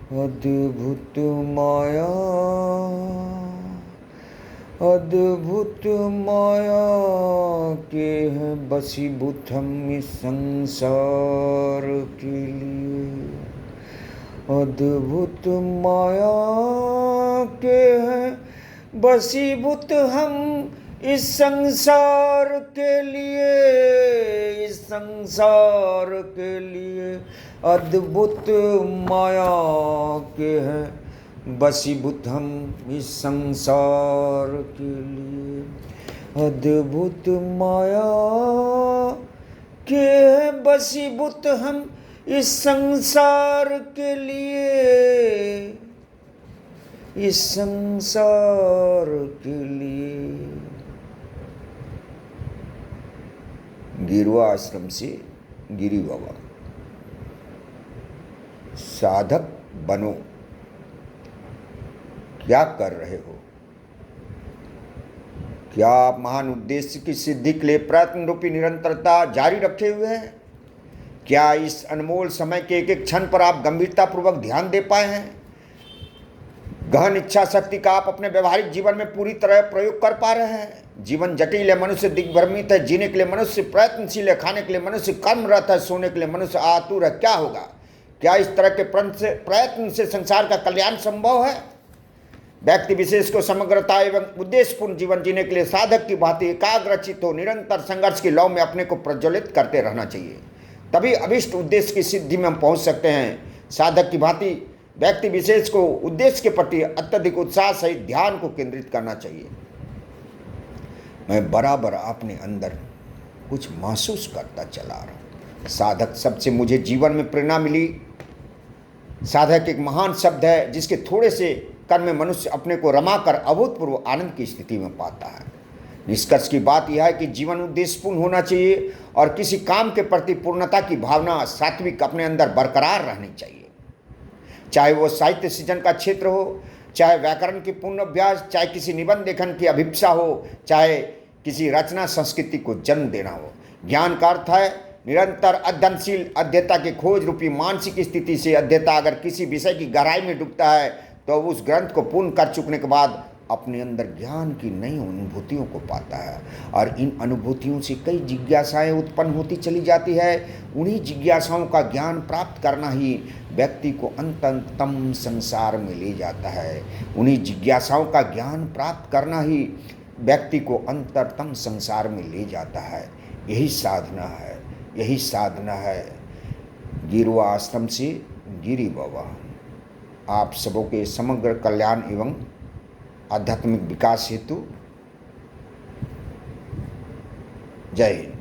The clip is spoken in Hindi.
अद्भुत माया, अद्भुत माया के हैं बसीभूत हम इस संसार के लिए। अद्भुत माया के हैं बसीभूत हम इस संसार के लिए, इस संसार के लिए। अद्भुत माया के हैं बसीभूत हम इस संसार के लिए। अद्भुत माया के हैं बसीभूत हम इस संसार के लिए, इस संसार के लिए। गिरवा आश्रम से गिरी बाबा। साधक बनो। क्या कर रहे हो? क्या आप महान उद्देश्य की सिद्धि के लिए प्रयत्न रूपी निरंतरता जारी रखे हुए हैं? क्या इस अनमोल समय के एक एक क्षण पर आप गंभीरतापूर्वक ध्यान दे पाए हैं? गहन इच्छा शक्ति का आप अपने व्यवहारिक जीवन में पूरी तरह प्रयोग कर पा रहे हैं? जीवन जटिल है, मनुष्य दिग्भ्रमित है, जीने के लिए मनुष्य प्रयत्नशील है, खाने के लिए मनुष्य कर्मरत है, सोने के लिए मनुष्य आतुर है। क्या होगा? क्या इस तरह के प्रयत्न से संसार का कल्याण संभव है? व्यक्ति विशेष को समग्रता एवं उद्देश्यपूर्ण जीवन जीने के लिए साधक की भांति एकाग्रचित हो निरंतर संघर्ष की लौ में अपने को प्रज्वलित करते रहना चाहिए। तभी अभिष्ट उद्देश्य की सिद्धि में हम पहुंच सकते हैं। साधक की भांति व्यक्ति विशेष को उद्देश्य के प्रति अत्यधिक उत्साह सहित ध्यान को केंद्रित करना चाहिए। मैं बराबर अपने अंदर कुछ महसूस करता चला रहा हूँ। साधक शब्द से मुझे जीवन में प्रेरणा मिली। साधक एक महान शब्द है जिसके थोड़े से कर्म में मनुष्य अपने को रमाकर अभूतपूर्व आनंद की स्थिति में पाता है। निष्कर्ष की बात यह है कि जीवन उद्देश्यपूर्ण होना चाहिए और किसी काम के प्रति पूर्णता की भावना सात्विक अपने अंदर बरकरार रहनी चाहिए। चाहे वो साहित्य सृजन का क्षेत्र हो, चाहे व्याकरण की पूर्ण अभ्यास, चाहे किसी निबंध लेखन की अभिप्सा हो, चाहे किसी रचना संस्कृति को जन्म देना हो। ज्ञान का अर्थ है निरंतर अध्ययनशील अध्येता की खोज रूपी मानसिक स्थिति से अध्येता अगर किसी विषय की गहराई में डूबता है तो उस ग्रंथ को पूर्ण कर चुकने के बाद अपने अंदर ज्ञान की नई अनुभूतियों को पाता है और इन अनुभूतियों से कई जिज्ञासाएं उत्पन्न होती चली जाती है। उन्हीं जिज्ञासाओं का ज्ञान प्राप्त करना ही व्यक्ति को अंततम संसार में ले जाता है। उन्हीं जिज्ञासाओं का ज्ञान प्राप्त करना ही व्यक्ति को अंततम संसार में ले जाता है। यही साधना है, यही साधना है। गिरवा आश्रम से गिरी बाबा। आप सबों के समग्र कल्याण एवं आध्यात्मिक विकास हेतु जय हिंद।